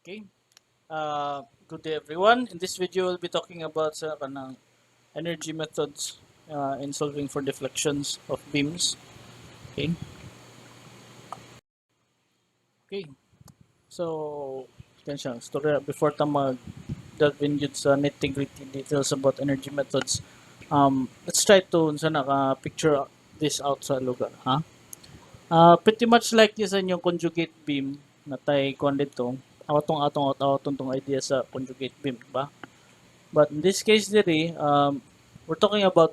Okay. Good day everyone. In this video, we'll be talking about sa kanang energy methods in solving for deflections of beams. Okay. Okay. So, yan siya. Story before ta mag-delve in yun sa nitty-gritty details about energy methods. Let's try to picture this out sa lugar, ha? Pretty much like this yung conjugate beam na tay kuan dito. Awatong tong idea sa conjugate beam, ba? But in this case diri, we're talking about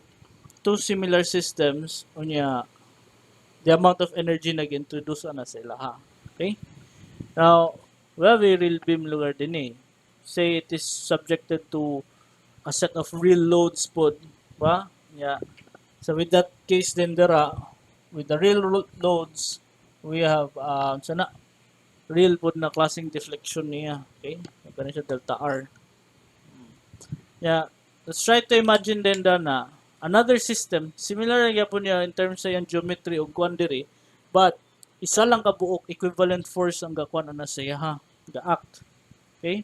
two similar systems unya the amount of energy nag-introduce ana sila ha. Okay? Now, we have a real beam lugar din eh. Say it is subjected to a set of real loads pod, ba? Yeah. So with that case din dara, with the real loads, we have sana real pod na klaseng deflection niya. Okay? Kani siya delta R. Yeah, let's try to imagine then na another system, similar na po niya in terms sa yung geometry o kuan diri, but isa lang ka buok equivalent force ang gakuan na sa ha, ga-act. Okay?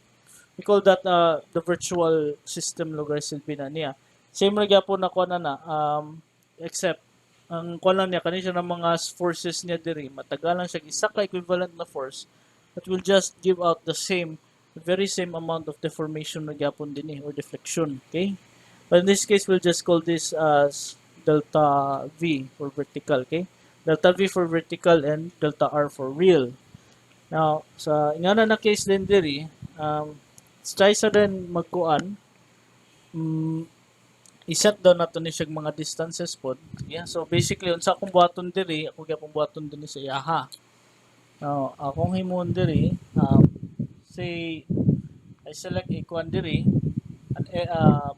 We call that the virtual system lugar silbi na niya. Same ra gyapon na kuan na except ang kuan lang niya kani siya ng mga forces niya diri matagalan siya isa ka equivalent na force that will just give out the very same amount of deformation na gyapon din or deflection. Okay? But in this case, we'll just call this as delta V for vertical. Okay? Delta V for vertical and delta R for real. Now, sa ingana na case din diri, try sa din magkuan. Iset daw nato ni siya mga distances pod. Yeah, so basically unsa akong buhaton diri, ako gyapon buhaton dinhi sa iyaha. Now, akong himon diri, say I select a kuan diri an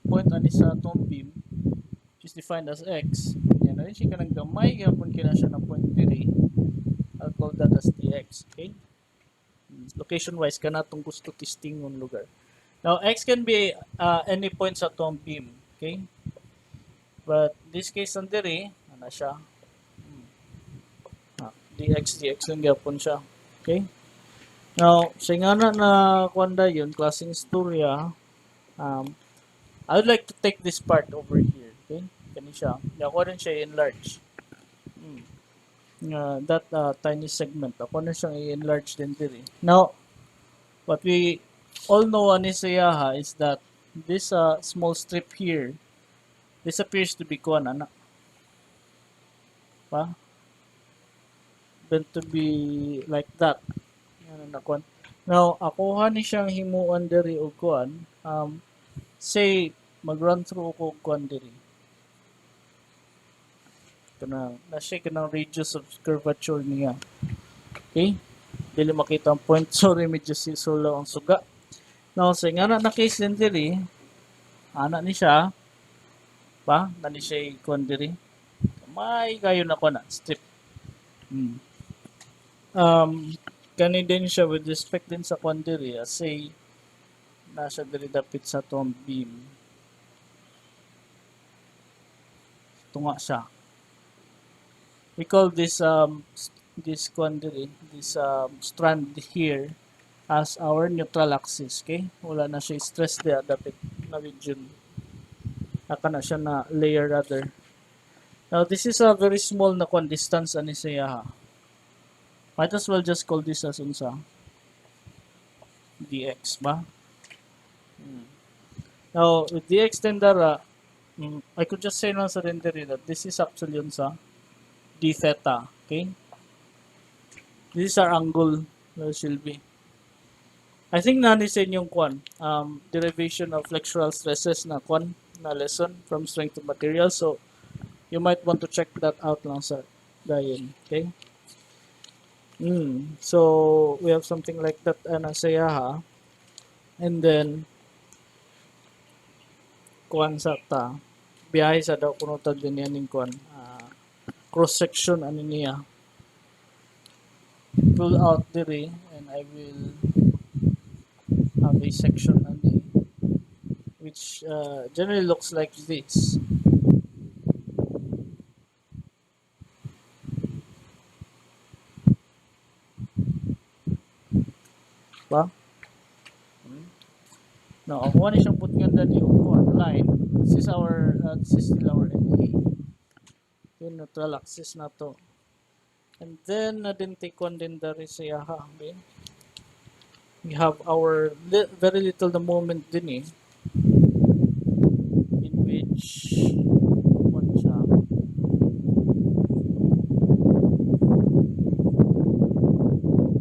point ani sa atong beam which is defined as x. Yan na rin siya kanang gamay gyapon kina siya ng point diri. I'll call that as dx. Okay? Location wise kana tong gusto testing ng lugar. Now x can be any point sa atong beam. Okay? But this case ang diri ana siya. Dx lang gyapon siya. Okay? Now, sa ingana na kwanda yun, klaseng istorya, I would like to take this part over here. Okay? Kani siya. Ako rin siya i-enlarge. That tiny segment. Ako na siyang i-enlarge din diri. Now, what we all know ani sa yaha is that this small strip here, this appears to be kuan ana. Pa? Meant to be like that. Now, akuha ni siyang himuan diri og kuan. Say mag-run through ko kuan diri. Kanang na-shake kanang radius of curvature niya. Okay? Dili makita ang point. Sorry, medyo sisulaw ang suga. Now, sa nga na case din diri, ana ni siya, pa, na ni siya kuan diri. May kayo na kuan na, strip. Kani din siya with respect din sa kuan diri, say, nasa diri dapit sa tong beam. Tunga siya. We call this this quantity, this strand here as our neutral axis. Okay? Wala na siya stress there dapat na region. Naka na siya na layer rather. Now this is a very small na distance ani siya ha. Might as well just call this as unsa dx ba? Now with dx then dara, I could just say lang sa rendering that this is actually unsa d theta. Okay? This is our angle that should be. I think nani sa inyong kwan, derivation of flexural stresses na kwan na lesson from strength of material. So, you might want to check that out lang sa dayon. Okay? So, we have something like that na sa yaha. And then, kwan sa ta. Biyahe sa daw kuno tag din yan kwan. Cross-section ano niya. Pull out diri and I will have a section ani which generally looks like this. Ba? No, ako ni siyang butngan dali yung line. This is still our NA. Yung neutral axis na to. And then na din take one din dari siya ha. Okay? We have our very little the moment din in which one siya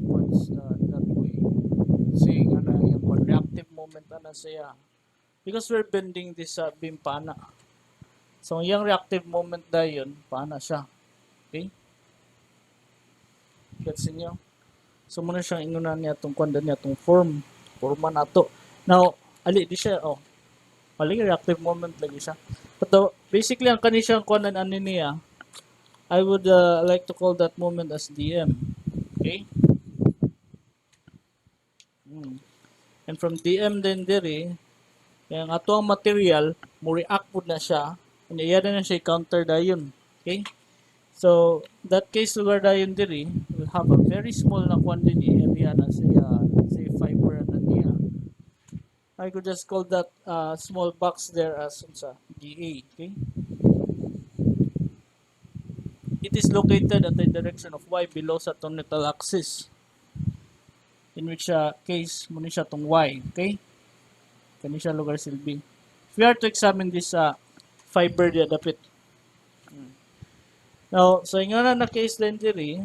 what's that way saying ano yung reactive moment ana siya because we're bending this beam pana. So yung reactive moment da yun pana siya. Okay? Gets niyo? So muna siyang inuna niya itong kwanda niya itong forma na to. Now, ali di siya mali reactive moment lagi siya. But basically ang kanisang kwanan ani niya I would like to call that moment as DM. Okay? And from DM then diri, yung ato ang material, mo react po na siya, and iya na siya counter dayon. Okay? So, that case lugar dayon diri, will have a very small na quantity area na siya, say fiber na niya. I could just call that small box there as DA. Okay? It is located at the direction of Y below sa tonital axis. In which case, muna siya tong Y. Okay? Kani siya lugar silbi. If we are to examine this fiber dia dapit. Now, so yung na case din diri,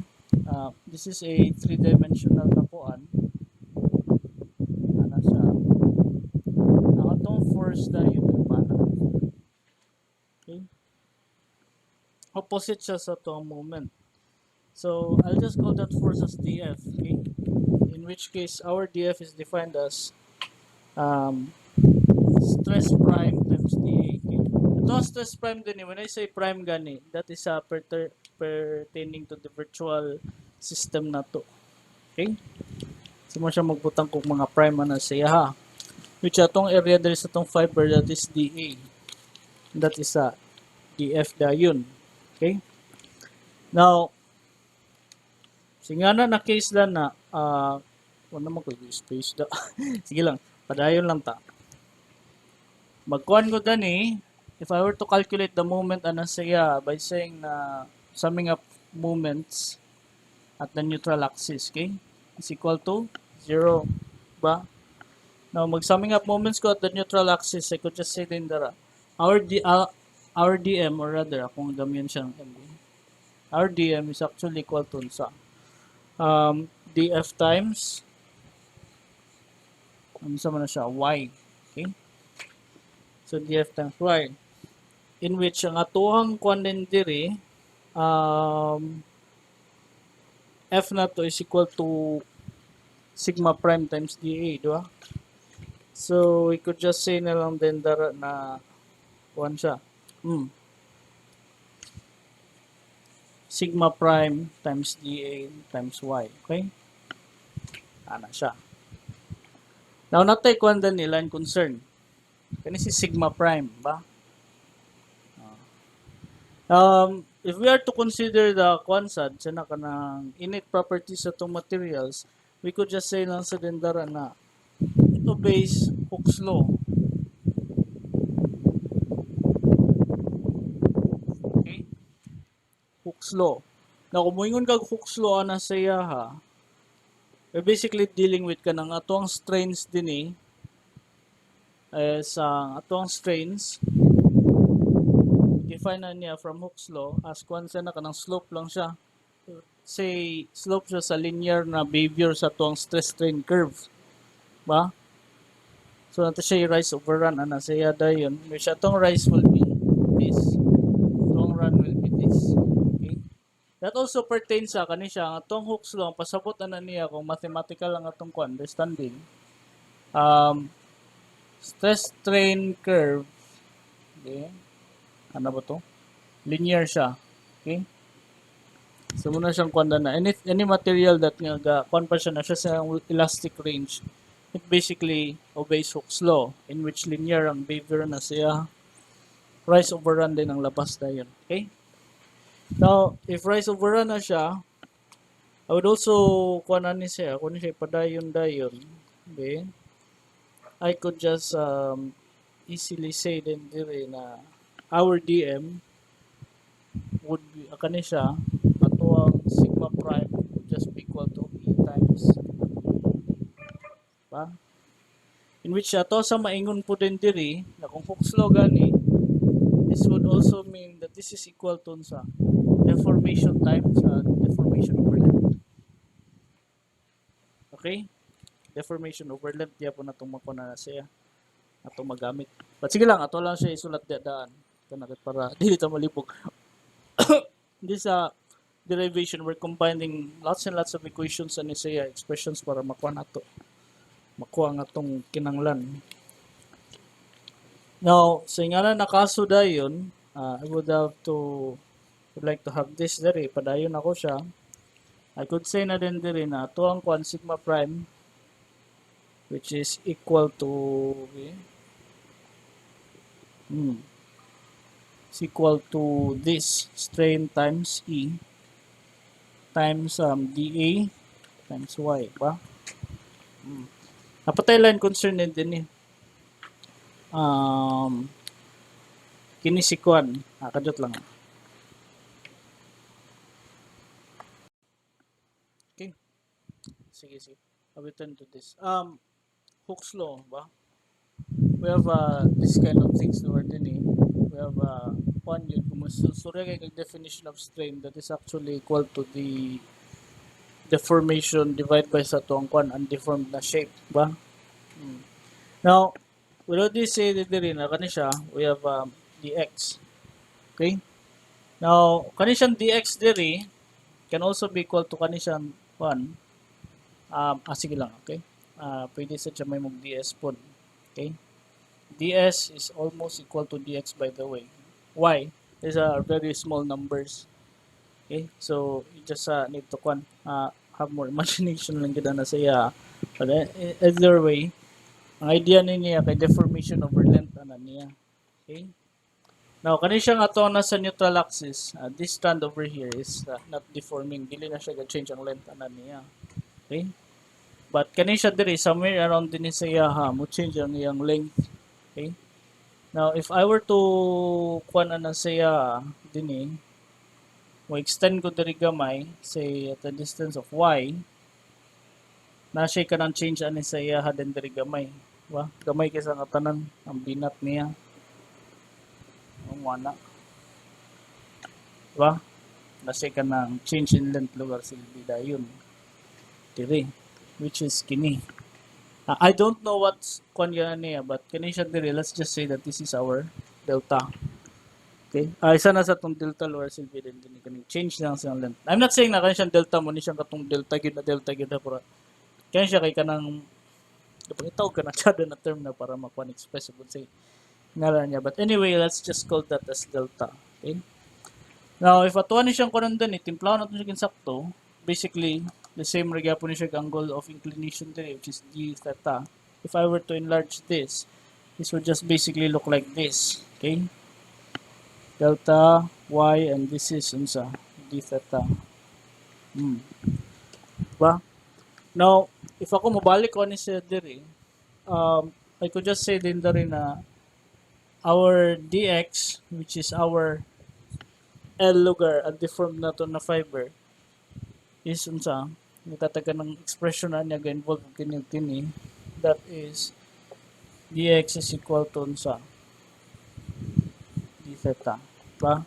this is a three-dimensional na kuan. Ana siya. Ang atong force dahil yung pana. Okay? Opposite siya sa itong moment. So, I'll just call that force as DF. Okay? In which case, our DF is defined as stress prime times dA. Okay? Ito stress prime din. When I say prime gani, that is pertaining to the virtual system na to. Okay? So mo siya magbutang kung mga prime na siya ha. Which atong area there is atong fiber that is dA. That is dF dayon. Okay? Now, singana na case lang na wala naman ko space da. Sige lang, padayon lang ta. Magkuhan ko dani, if I were to calculate the moment ana siya by saying na summing up moments at the neutral axis, okay? Is equal to 0 ba? Now, mag-summing up moments ko at the neutral axis, I could just say din dara, our DM, or rather, kung gamiyan siyang MD, our DM is actually equal to sa DF times, ano sa na siya, Y. Okay? So, DF times Y. In which, ang atuhang kwan din diri, F na to is equal to sigma prime times dA, di ba? So, we could just say na lang din dara na 1 siya. Sigma prime times dA times Y. Okay? Ana siya. Now, natay kung dan nila in concern. Kani si sigma prime, ba? If we are to consider the quansad sa kanang innate properties sa itong materials, we could just say lang sa dendara na it obeys Hooke's law. Okay? Hooke's law. Now, kung moingon kag Hooke's law na saya ha, we're basically dealing with kanang atong strains din sa atong strains define na niya from Hooke's law as kung na kanang slope lang siya. Say, slope siya sa linear na behavior sa atong stress strain curve. Ba? So, nato siya rise over run. Ana siya dayon. Which atong rise will be this. Atong run will be this. Okay? That also pertains sa kanisya. Ang atong Hooke's law, pasabot na niya kung mathematical ang atong understanding. Stress strain curve. Okay? Ano ba to? Linear siya. Okay? So, muna siyang kwanda na. Any material that nga kwan pa siya na siya sa elastic range, it basically obeys Hooke's law in which linear ang behavior na siya. Rise over run din ang labas na yun. Okay? Now, if rise over run na siya, I would also kwan ni siya, kung siya padayon-dayon. Okay? I could just easily say din dire na our DM would be kani siya ato ang sigma prime would just be equal to E times ba, in which ato sa maingon po din diri na kung Hooke's law gani, this would also mean that this is equal to sa deformation times deformation over length. Okay, deformation over length diya po natong makuna na siya atong magamit, but sige lang ato lang siya isulat daan kanakit para dili ta malibog. This derivation, we're combining lots and lots of equations and siya expressions para makuha nato makuha nga tong kinanglan. Now, sa ingana na kaso dayon, I would like to have this diri, padayon ako siya. I could say na din diri na ito ang kuan sigma prime which is equal to is equal to this strain times E times dA times Y ba? Napatay line concern din eh. Kini si kuan, kadot lang. Okay. Sige. I will turn to this. Hooke's law ba? We have this kind of things na word din eh. We have one yun, kung masusuri kay definition of strain that is actually equal to the deformation divided by sa tuang kwan undeformed na shape ba. Now we already say that din na kani siya we have dx. Okay, now kani siyang dx diri can also be equal to kani siyang kwan sige lang. Okay, pwede sa siya may mag ds po. Okay, ds is almost equal to dx by the way. Why? These are very small numbers. Okay, so you just need to have more imagination lang gid na saya. But either way, ang idea niya kay deformation over length ana niya. Okay, now kani siya nga to nasa neutral axis, this strand over here is not deforming, dili na siya ga-change ang length ana niya. Okay, but kani siya diri somewhere around din sa iya mo change ang iyang length. Okay, now if I were to kuan ana siya dinhi mo extend ko diri gamay say at a distance of y na siya ka ng change ani sa iya hadin diri gamay ba, gamay kaysa nga tanan ang binat niya ang wana ba, na siya ka ng change in length lugar silbi dayon diri which is kini. I don't know what's kanya niya but kani siya diri, let's just say that this is our delta. Okay, isa na sa tong delta lower silbi din kani change lang sa length. I'm not saying na kani siyang delta mo ni siyang katong delta gyud na pero kani siya kay kanang itaw ka na siya na term na para makuha express about say ngalan niya, but anyway let's just call that as delta. Okay, now if atuan ni siyang kunan din timplaw nato siya kinsakto, basically the same ra gyapon ni siya angle of inclination diri which is d theta. If I were to enlarge this would just basically look like this. Okay, delta y and this is unsa d theta. Ba? Now, if ako mabalik ko ni siya diri, I could just say din diri na our dx which is our L lugar at deformed na to na fiber is unsa natatagan ng expression na niya ga-involve kini that is dx is equal to unsa d theta ba,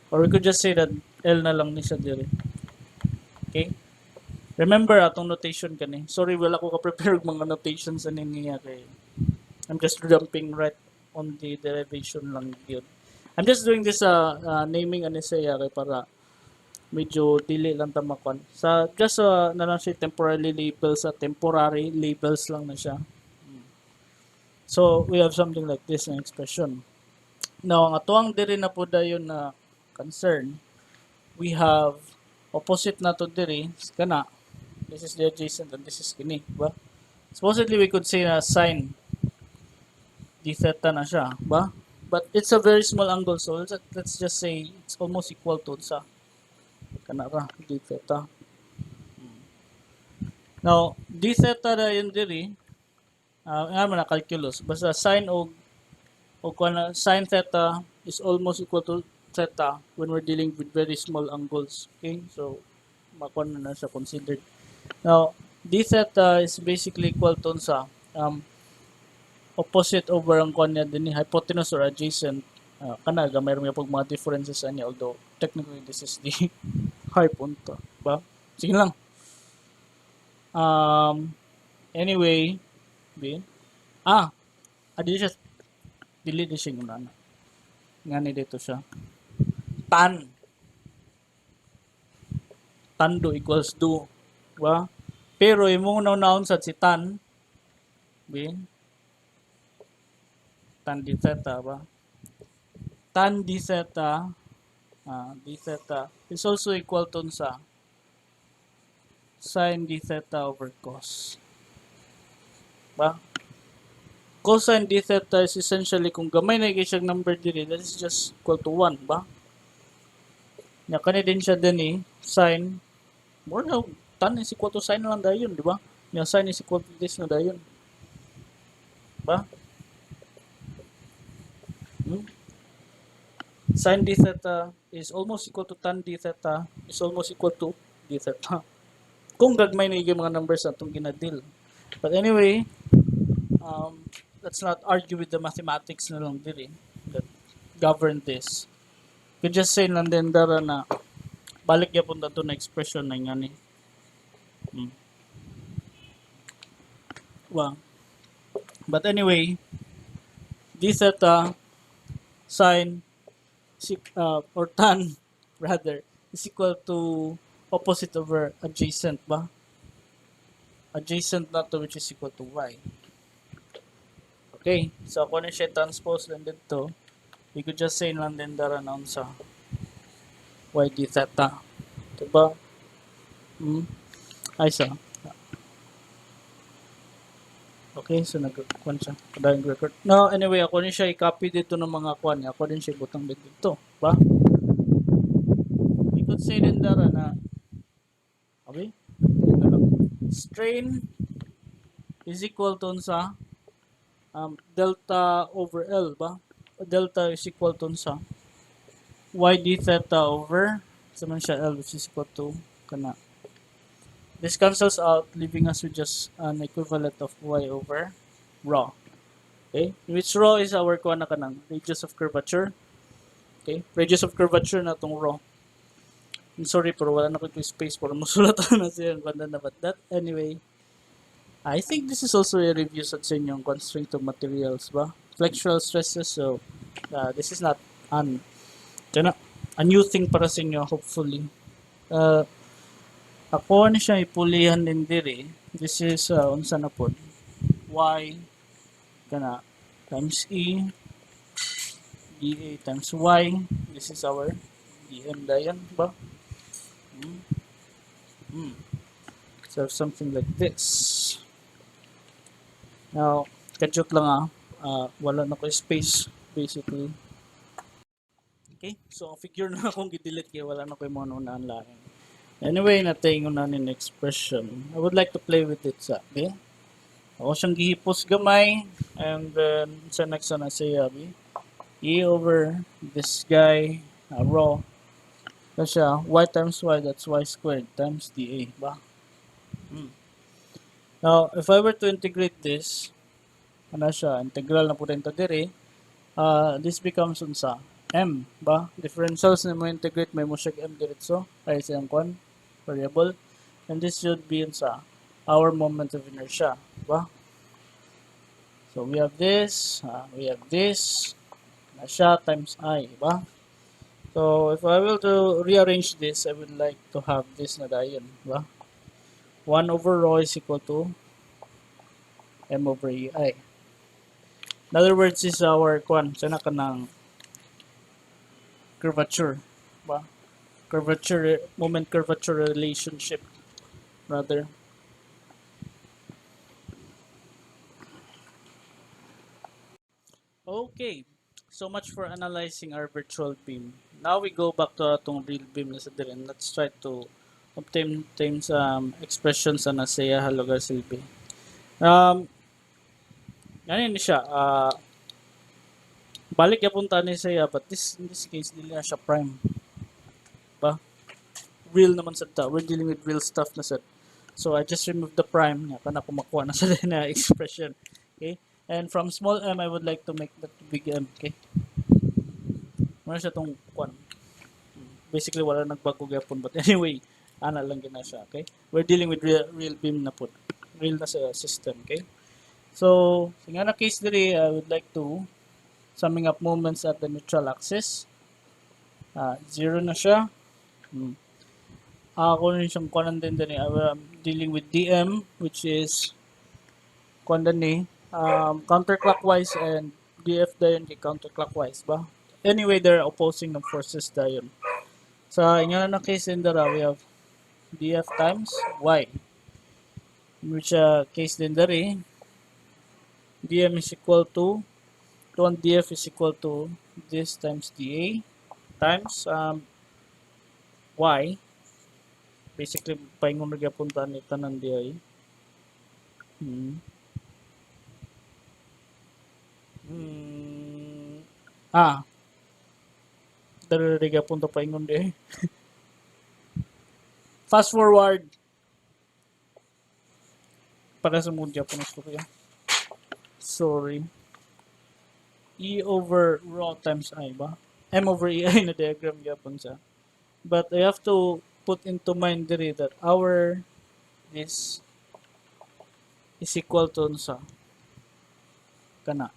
or we could just say that L na lang ni siya diri. Okay, remember atong notation kani, sorry wala ko ka-prepare mga notations ani niya kay I'm just jumping right on the derivation lang yun. I'm just doing this naming ani siya kay para medyo dili lang ta makon sa just na lang siya temporary labels lang na siya. So we have something like this na expression. Now ang atuang diri na po dayon na concern, we have opposite na to diri kana, this is the adjacent and this is kini ba, supposedly we could say na sine d theta na siya ba, but it's a very small angle so let's just say it's almost equal to sa kana ra d theta. Now d theta na yun diri Nga man na calculus. Basta sine o kung sine theta is almost equal to theta when we're dealing with very small angles. Okay? So, makuha na siya considered. Now, d theta is basically equal to sa opposite over ang kuha niya din hypotenuse or adjacent. Kana gamay rin pag mga differences niya, although technically this is the high punto. Ba? Sige lang. Anyway, bin. Adi siya dili di siya nga ni dito siya. Tan do equals do. Ba? Pero imong naon sa si tan bin tan d theta ba? Tan d theta d theta is also equal to sa sin d theta over cos. Ba? Cosine d theta is essentially kung gamay na siyang number diri, that is just equal to 1 ba? Nya kani din siya din sin more na tan is equal to sin lang dayon, di ba? Nya sin is equal to this na dayon. Ba? Sin d theta is almost equal to tan d theta is almost equal to d theta. Kung gagmay na yung mga numbers na itong ginadil. But anyway, let's not argue with the mathematics na lang diri that govern this. You just say lang din dara na balik yapon na to na expression na nga ni. Well, but anyway, d theta sin or tan rather is equal to opposite over adjacent ba? Adjacent na to which is equal to y. Okay, so kung siya transpose lang dito, we could just say lang din dara na sa y d theta. Diba? Ay sa. Okay, so nag-kwan siya. Kadang record. No, anyway, ako din siya i-copy dito ng mga kwan niya. Ako din siya butang dito. Ba? We could say din dara na okay? Strain is equal to sa delta over L ba? Delta is equal to sa y d theta over sa man siya L which is equal to kana. This cancels out, leaving us with just an equivalent of y over rho. Okay? Which rho is our kuha na kanang radius of curvature. Okay? Radius of curvature na tong rho. I'm sorry pero wala na ko space para musulatan na siya banda na but that anyway. I think this is also a review sa inyong constraint of materials ba? Flexural stresses, so this is not a new thing para sa inyo hopefully. Ako na siya ipulihan din diri. This is unsa na pod y kana times e dA times y. This is our dm dayan ba? So something like this. Now, ka-joke lang wala na ko space basically. Okay, so ang figure na akong gidelete kaya wala na ko yung mga unaan lang. Anyway, nating unanin expression. I would like to play with it sa, okay? Ako siyang gihipos gamay and then sa next na siya, e over this guy, rho. Kasi y times y, that's y squared times dA, ba? Now, if I were to integrate this, ano siya, integral na po rin ito dire, this becomes unsa, m, ba? Differentials na mo integrate, may mo siya m diretso, ay siyang kwan, variable, and this should be unsa, our moment of inertia, ba? So, we have this, na siya times I, ba? So, if I will to rearrange this, I would like to have this na dayon, ba? 1 over rho is equal to m over ei. In other words, is our kwan, sana ka ng curvature, ba? Curvature, moment curvature relationship, rather. Okay, so much for analyzing our virtual beam. Now we go back to atong real beam na sa dirin. Let's try to obtain some expressions na nasaya halogar silbi. Ganyan ni siya. Balik yapon ta ni siya, but in this case dili na siya prime, ba? Real naman sa ta. We're dealing with real stuff na sad. So I just remove the prime nga kana ko makuha na sa na expression. Okay? And from small m I would like to make that to big M, okay? Ano siya tong kwan. Basically wala nagbago gyapon, but anyway, ana lang gina siya, okay? We're dealing with real beam na pud. Real na sa system, okay? So, sa nga na case diri, I would like to summing up moments at the neutral axis. Zero na siya. Ako rin siyang kuanan din din. I'm dealing with DM, which is kuan ni counterclockwise, and DF dayon kay counterclockwise ba? Anyway, they're opposing ng forces dayon. Sa inyo na case in dara, we have DF times Y. In which case din dari, DM is equal to 1 DF is equal to this times DA times Y. Basically, paingon na punta ni tanan DA. Dari punta paingon di. Fast forward. Para sa mood Japanese ko kaya. Sorry. E over rho times I ba? M over EI na diagram yapon sa. But I have to put into mind diri that our this is equal to sa kana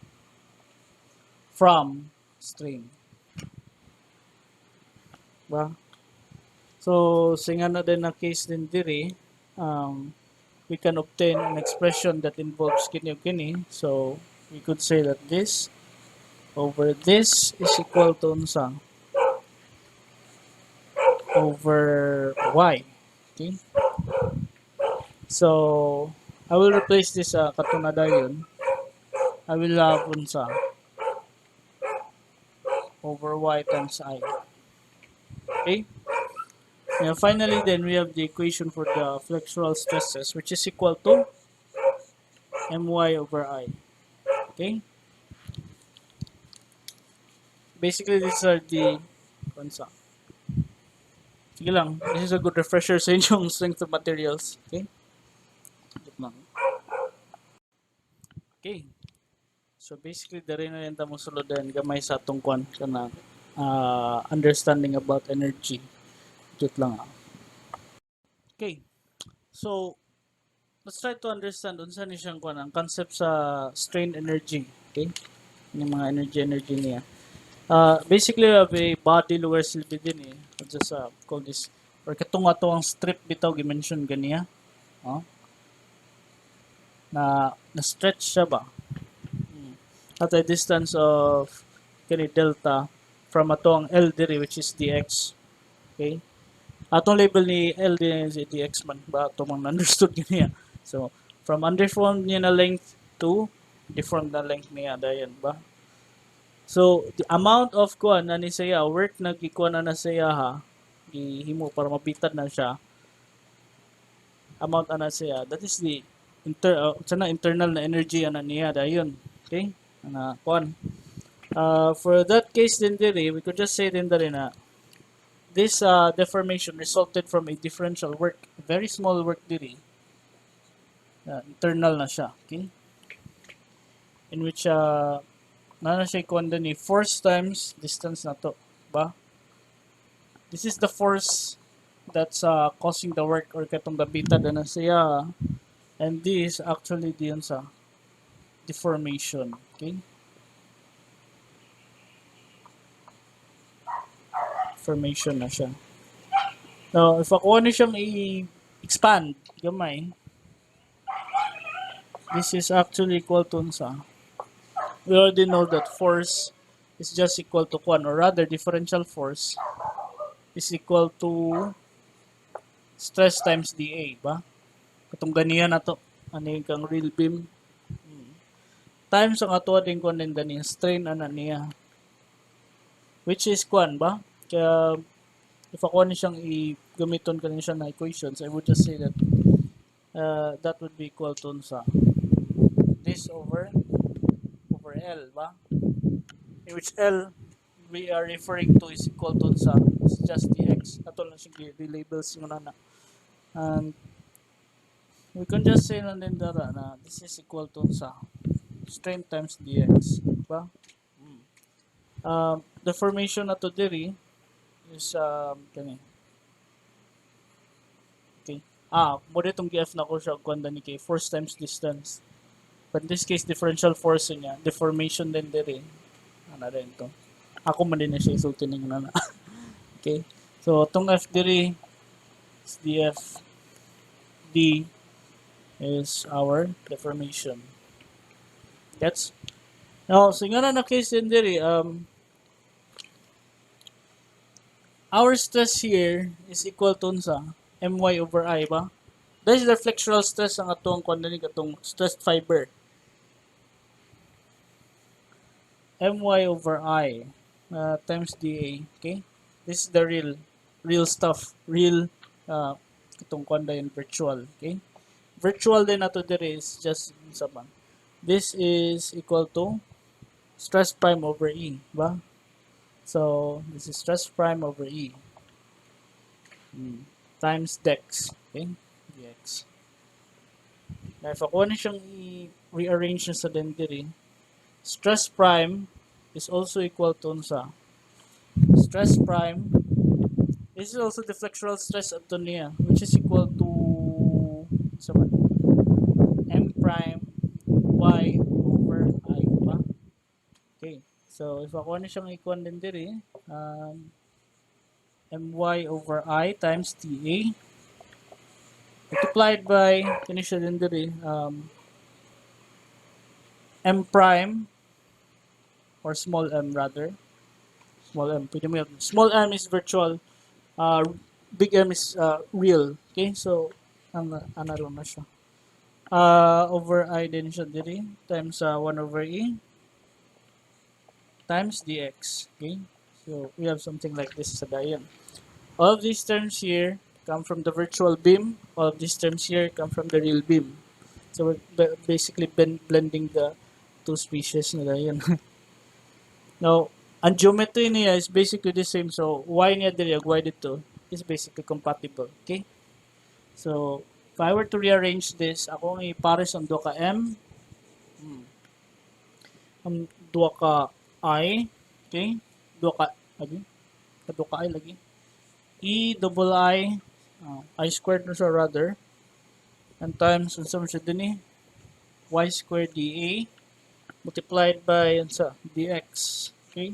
from string. Ba? So, singa na din na case din diri, we can obtain an expression that involves kini o kini. So, we could say that this over this is equal to sa over y. Okay? So, I will replace this katunadayon. I will have unsa over y times I. Okay? And finally, then we have the equation for the flexural stresses, which is equal to my over I. Okay? Basically, these are the konsa. Sige lang, this is a good refresher sa inyong strength of materials. Okay? Okay. So basically, dari na rin tamo suludan gamay sa atong kwan kana understanding about energy. Jut lang. Okay. So, let's try to understand unsa ni siyang kwan ang concept sa strain energy. Okay? Yung mga energy niya. Basically, we have a body lower silbi din eh. I'll just call this, or katong ato ang strip bitaw gi-mention ganiya. Na-stretch siya ba? At a distance of kani delta from atong L diri, which is dx. Okay? Atong label ni L din is dx man ba ato mang understood ganiya. So, from undeformed niya na length to deformed na length niya dayon ba? So, the amount of kuan na ni saya, work na gikuan na saya ha, gihimo para mabitad na siya. Amount ana siya, that is the internal na energy ana niya dayon. Okay? Ana kuan. For that case din diri, we could just say din diri na this deformation resulted from a differential work, very small work diri. Internal na siya, okay? In which na siya kuan din ni force times distance na to, ba? This is the force that's causing the work or katong gabitad na siya. And this actually diyan sa deformation, okay? Formation na siya. Now, if ako ano siyang i-expand, gamay, this is actually equal to sa, we already know that force is just equal to 1, or rather differential force is equal to stress times dA, ba? Katong ganiyan na to, ano yung kang real beam, times ang ato din kung din dani strain ana niya, which is kwan ba? Kaya if ako ni siyang i-gamiton kanin siya na equations, I would just say that that would be equal to sa this over L, ba? In which L we are referring to is equal to sa is just dx. Ato lang siya relabels yung na. And we can just say lang din dara na this is equal to sa strain times dx, ba? The formation na to diri is kani. Okay. Mo ditong gf na ko siya kuanda ni kay force times distance. But in this case, differential force niya, deformation din diri. Ano rin to? Ako man din na siya isulti ng nana. Okay. So, itong F diri is df d is our deformation. That's now, so nga na case din diri, our stress here is equal to sa my over I ba? That is the flexural stress ang atong kundani katong stressed fiber. My over I times dA. Okay? This is the real stuff. Real itong kwanda yung virtual. Okay? Virtual din nato dire is just saban. This is equal to stress prime over E. Ba? So, this is stress prime over E. Times dex. Okay? dx. Now, if ako na siyang i-rearrange na sa dendiri, stress prime is also equal to sa stress prime. This is also the flexural stress at niya, which is equal to m prime y over I. Pa? Okay. So, if ako na siyang ikuan din diri, my over I times dA multiplied by, kini siya din diri, m prime, or small m rather. Small m. Pwede mo yun. Small m is virtual. Big M is real. Okay? So, ano na siya. Over I din siya diri times 1 over E times dx. Okay? So, we have something like this sa dayon. All of these terms here come from the virtual beam. All of these terms here come from the real beam. So, we're basically blending the two species na dayon. Now, ang geometry niya is basically the same. So, y niya diri, y dito, is basically compatible. Okay? So, if I were to rearrange this, ako ang ipares ang 2 ka M, ang 2 ka I, okay? 2 ka, lagi? 2 ka I lagi. E double I squared na siya rather, and times, unsa man siya din y squared dA, multiplied by, unsa, dx. Okay?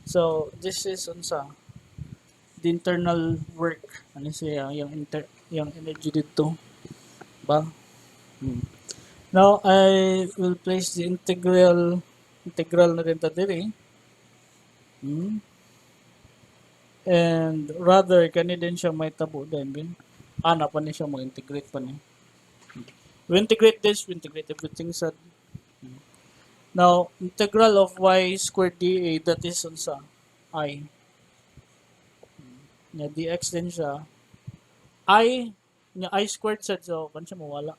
So, this is, unsa, the internal work. Ano siya, yung energy dito. Ba? Now, I will place the integral na rin ta diri. And rather, kani din siya may tabo din. Na pa ni siya mag-integrate pa ni. We integrate this, we integrate everything sa now, integral of y squared dA, that is sa I. Nya dx din siya. I squared sa so, kan siya mawala.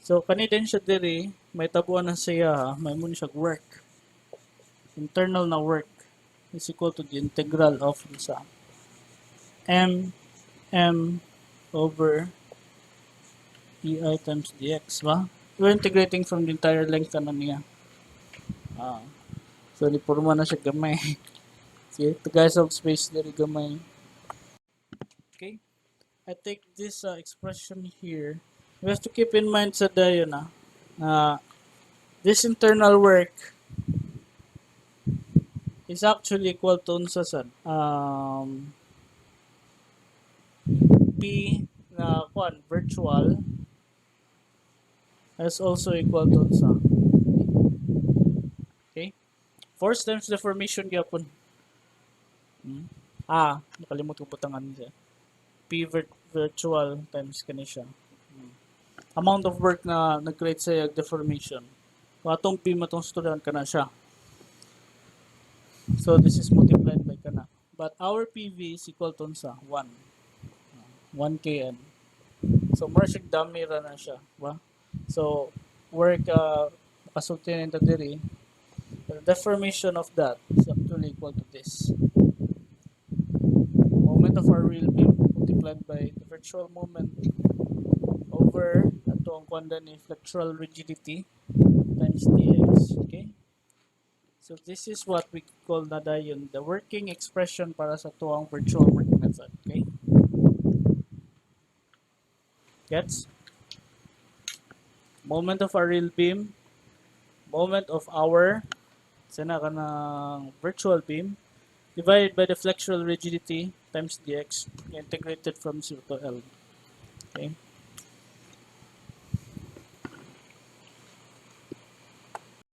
So, kani din siya diri, may tabuan na siya, may muna siya work. Internal na work is equal to the integral of sa m over ei times dx, ba? We're integrating from the entire length na niya. So, nipurma na siya gamay. See, the guys of space diri gamay. Okay? I take this expression here. We have to keep in mind sa dayon this internal work is actually equal to unsa sad P na virtual is also equal to unsa. Okay? Force times deformation gyapon. Nakalimot ko butangan siya. P virtual times kani siya. Amount of work na nag-create sa deformation. Atong P matong student kana siya. So, this is multiplied by kana. But our PV is equal to sa 1. 1 kN. So, more siya dami ra na siya. Ba? So, work kasultihan nito diri, the deformation of that is actually equal to this. Moment of our real beam multiplied by the virtual moment over ato ang kuanda ni flexural rigidity times dx. Okay? So this is what we call na dayon the working expression para sa tuang virtual work method. Okay? Gets? Moment of our real beam, moment of our sana ka ng virtual beam divided by the flexural rigidity times dx integrated from 0 to L. Okay?